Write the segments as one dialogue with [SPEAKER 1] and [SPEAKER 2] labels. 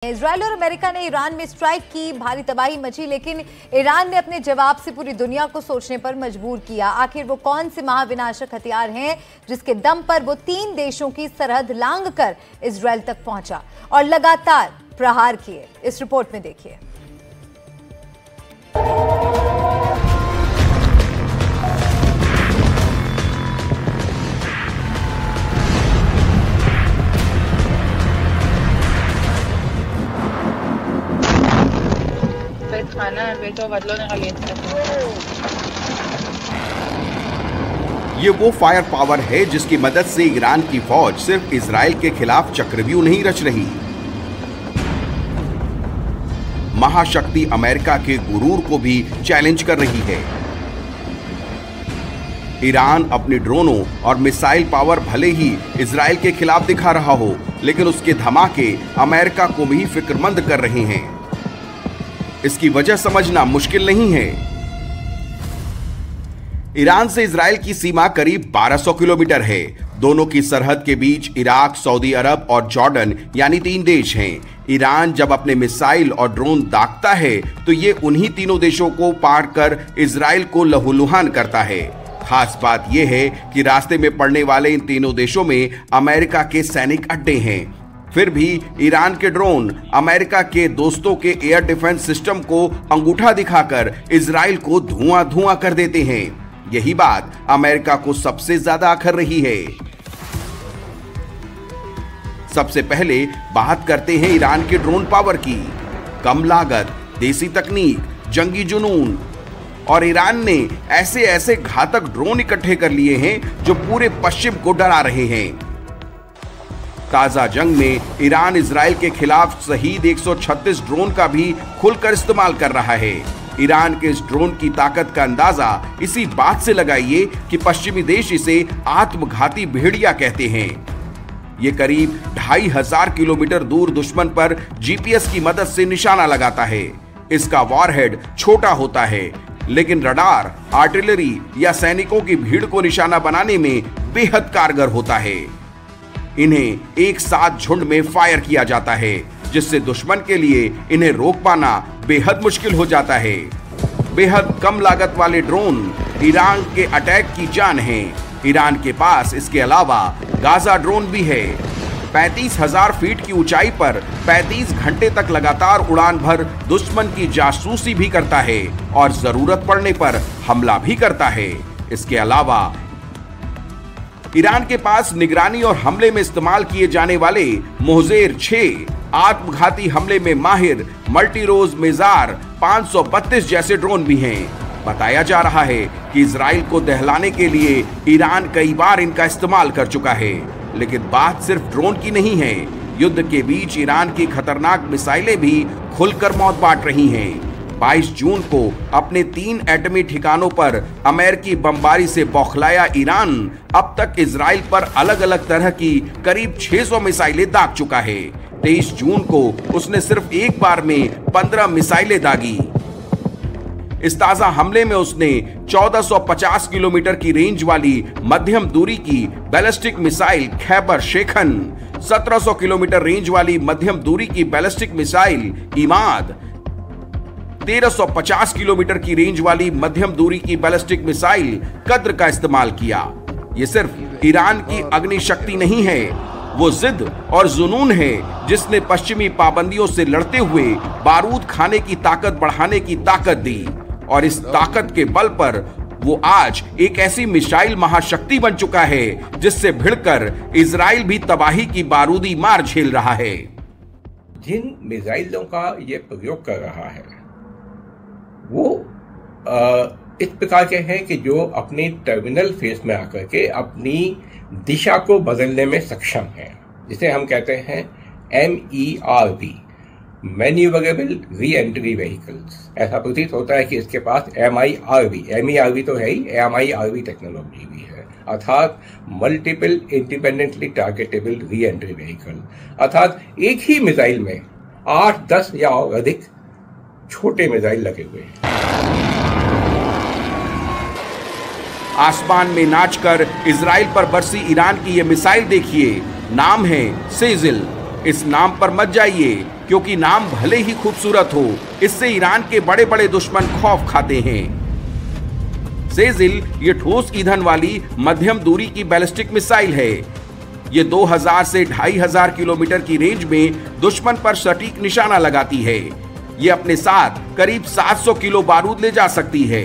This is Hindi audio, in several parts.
[SPEAKER 1] इजराइल और अमेरिका ने ईरान में स्ट्राइक की, भारी तबाही मची, लेकिन ईरान ने अपने जवाब से पूरी दुनिया को सोचने पर मजबूर किया। आखिर वो कौन से महाविनाशक हथियार हैं जिसके दम पर वो 3 देशों की सरहद लांघकर इजराइल तक पहुंचा और लगातार प्रहार किए? इस रिपोर्ट में देखिए।
[SPEAKER 2] ये वो फायर पावर है जिसकी मदद से ईरान की फौज सिर्फ इजराइल के खिलाफ चक्रव्यूह नहीं रच रही, महाशक्ति अमेरिका के गुरूर को भी चैलेंज कर रही है। ईरान अपने ड्रोनों और मिसाइल पावर भले ही इजराइल के खिलाफ दिखा रहा हो, लेकिन उसके धमाके अमेरिका को भी फिक्रमंद कर रहे हैं। इसकी वजह समझना मुश्किल नहीं है। ईरान से इजराइल की सीमा करीब 1200 किलोमीटर है। दोनों की सरहद के बीच इराक, सऊदी अरब और जॉर्डन यानी 3 देश हैं। ईरान जब अपने मिसाइल और ड्रोन दागता है तो ये उन्हीं तीनों देशों को पार कर इजराइल को लहूलुहान करता है। खास बात यह है कि रास्ते में पड़ने वाले इन तीनों देशों में अमेरिका के सैनिक अड्डे हैं। फिर भी ईरान के ड्रोन अमेरिका के दोस्तों के एयर डिफेंस सिस्टम को अंगूठा दिखाकर इजराइल को धुआं धुआं कर देते हैं। यही बात अमेरिका को सबसे ज्यादा अखर रही है। सबसे पहले बात करते हैं ईरान के ड्रोन पावर की। कम लागत, देसी तकनीक, जंगी जुनून, और ईरान ने ऐसे ऐसे घातक ड्रोन इकट्ठे कर लिए हैं जो पूरे पश्चिम को डरा रहे हैं। ताजा जंग में ईरान इजराइल के खिलाफ शहीद 136 ड्रोन का भी खुलकर इस्तेमाल कर रहा है। ईरान के इस ड्रोन की ताकत का अंदाजा इसी बात से लगाइए कि पश्चिमी देश इसे आत्मघाती भेड़िया कहते हैं। ये करीब 2500 किलोमीटर दूर दुश्मन पर जीपीएस की मदद से निशाना लगाता है। इसका वॉरहेड छोटा होता है, लेकिन रडार, आर्टिलरी या सैनिकों की भीड़ को निशाना बनाने में बेहद कारगर होता है। इन्हें एक साथ झुंड में फायर किया जाता है, जिससे दुश्मन के लिए इन्हें रोक पाना बेहद मुश्किल हो जाता है। बेहद कम लागत वाले ड्रोन ईरान के अटैक की जान हैं। ईरान के पास इसके अलावा गाजा ड्रोन भी है। 35,000 फीट की ऊंचाई पर 35 घंटे तक लगातार उड़ान भर दुश्मन की जासूसी भी करता है और जरूरत पड़ने पर हमला भी करता है। इसके अलावा ईरान के पास निगरानी और हमले में इस्तेमाल किए जाने वाले मोहजेर 6, आत्मघाती हमले में माहिर मल्टीरोज मेजार 532 जैसे ड्रोन भी हैं। बताया जा रहा है कि इजराइल को दहलाने के लिए ईरान कई बार इनका इस्तेमाल कर चुका है। लेकिन बात सिर्फ ड्रोन की नहीं है। युद्ध के बीच ईरान की खतरनाक मिसाइलें भी खुलकर मौत बांट रही हैं। 22 जून को अपने 3 एटमी ठिकानों पर अमेरिकी बमबारी से बौखलाया ईरान अब तक इजराइल पर अलग अलग तरह की करीब 600 मिसाइलें दाग चुका है। 23 जून को उसने सिर्फ एक बार में 15 मिसाइलें दागी। इस ताजा हमले में उसने 1450 किलोमीटर की रेंज वाली मध्यम दूरी की ballistic missile Khaibar Shekan, 1700 kilometre range वाली मध्यम दूरी की बैलिस्टिक मिसाइल इमाद, 1350 किलोमीटर की रेंज वाली मध्यम दूरी की बैलिस्टिक मिसाइल कद्र का इस्तेमाल किया। ये सिर्फ ईरान की अग्नि शक्ति नहीं है, वो जिद और जुनून है जिसने पश्चिमी पाबंदियों से लड़ते हुए बारूद खाने की ताकत बढ़ाने की ताकत दी। और इस ताकत के बल पर वो आज एक ऐसी मिसाइल महाशक्ति बन चुका है जिससे भिड़कर इजराइल भी तबाही की बारूदी मार झेल रहा है।
[SPEAKER 3] जिन मिसाइलों का ये प्रयोग कर रहा है वो इस प्रकार के हैं कि जो अपनी टर्मिनल फेस में आकर के अपनी दिशा को बदलने में सक्षम है, जिसे हम कहते हैं MERV, manoeuvrable re entry vehicles. ऐसा प्रतीत होता है कि इसके पास MERV तो है ही, MIRV टेक्नोलॉजी भी है, अर्थात multiple independently targetable re entry vehicle. अर्थात एक ही मिसाइल में 8, 10 या और अधिक छोटे मिसाइल लगे हुए हैं।
[SPEAKER 2] आसमान में नाचकर इजराइल पर बरसी ईरान की ये मिसाइल देखिए, नाम है सेजिल। इस नाम पर मत जाइए, क्योंकि नाम भले ही खूबसूरत हो, इससे ईरान के बड़े बड़े दुश्मन खौफ खाते हैं। सेजिल ये ठोस ईंधन वाली मध्यम दूरी की बैलिस्टिक मिसाइल है। ये 2000 से 2500 किलोमीटर की रेंज में दुश्मन पर सटीक निशाना लगाती है। ये अपने साथ करीब 700 किलो बारूद ले जा सकती है।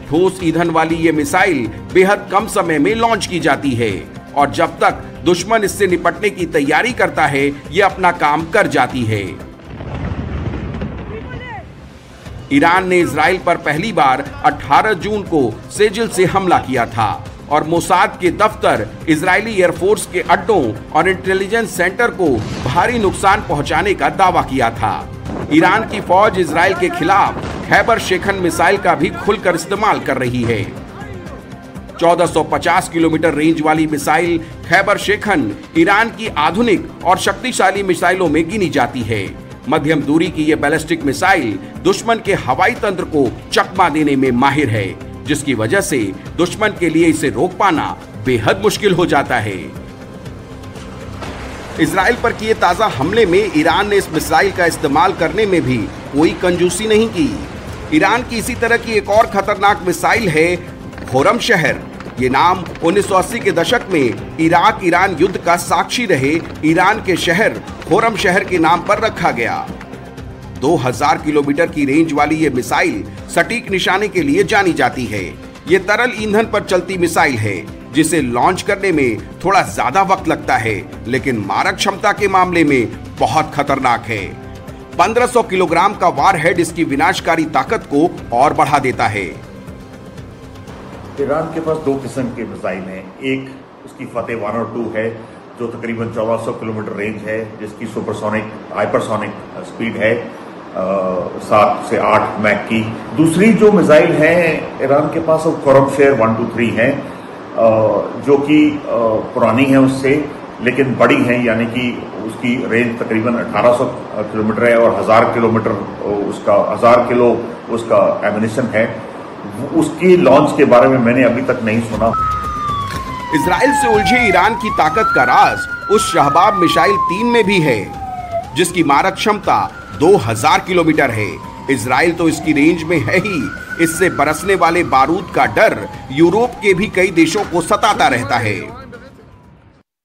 [SPEAKER 2] ठोस ईंधन वाली ये मिसाइल बेहद कम समय में लॉन्च की जाती है और जब तक दुश्मन इससे निपटने की तैयारी करता है, ये अपना काम कर जाती है। ईरान ने इजराइल पर पहली बार 18 जून को सेजिल से हमला किया था और मोसाद के दफ्तर, इजरायली एयरफोर्स के अड्डों और इंटेलिजेंस सेंटर को भारी नुकसान पहुंचाने का दावा किया था। ईरान की फौज इजराइल के खिलाफ खैबर शेखन मिसाइल का भी खुलकर इस्तेमाल कर रही है। 1450 किलोमीटर रेंज वाली मिसाइल खैबर शेखन ईरान की आधुनिक और शक्तिशाली मिसाइलों में गिनी जाती है। मध्यम दूरी की यह बैलिस्टिक मिसाइल दुश्मन के हवाई तंत्र को चकमा देने में माहिर है, जिसकी वजह से दुश्मन के लिए इसे रोक पाना बेहद मुश्किल हो जाता है। इजराइल पर किए ताजा हमले में ईरान ने इस मिसाइल का इस्तेमाल करने में भी कोई कंजूसी नहीं की। ईरान की इसी तरह की एक और खतरनाक मिसाइल है खोरमशहर। ये नाम 1980 के दशक में इराक ईरान युद्ध का साक्षी रहे ईरान के शहर खोरमशहर के नाम पर रखा गया। 2000 किलोमीटर की रेंज वाली ये मिसाइल सटीक निशाने के लिए जानी जाती है। ये तरल ईंधन पर चलती मिसाइल है, जिसे लॉन्च करने में थोड़ा ज्यादा वक्त लगता है, लेकिन मारक क्षमता के मामले में बहुत खतरनाक है। 1500 किलोग्राम का वारहेड इसकी विनाशकारी ताकत को और बढ़ा देता है।
[SPEAKER 4] ईरान के पास 2 किस्म के मिसाइल हैं। एक उसकी फतेह 1 और 2 है, जो तकरीबन 1400 किलोमीटर रेंज है, जिसकी सुपरसोनिक हाइपरसोनिक स्पीड है 7 से 8 मैक की। दूसरी जो मिसाइल है ईरान के पास, वो खोरमशहर 1, 2, 3 है, जो कि पुरानी है उससे, लेकिन बड़ी है, यानी कि उसकी रेंज तकरीबन 1800 किलोमीटर है और 1000 किलोमीटर उसका 1000 किलो उसका एमिनिशन है। उसकी लॉन्च के बारे में मैंने अभी तक नहीं सुना।
[SPEAKER 2] इजराइल से उलझे ईरान की ताकत का राज उस शहबाब मिसाइल 3 में भी है, जिसकी मारक क्षमता 2000 किलोमीटर है। इजराइल तो इसकी रेंज में है ही, इससे बरसने वाले बारूद का डर यूरोप के भी कई देशों को सताता रहता है।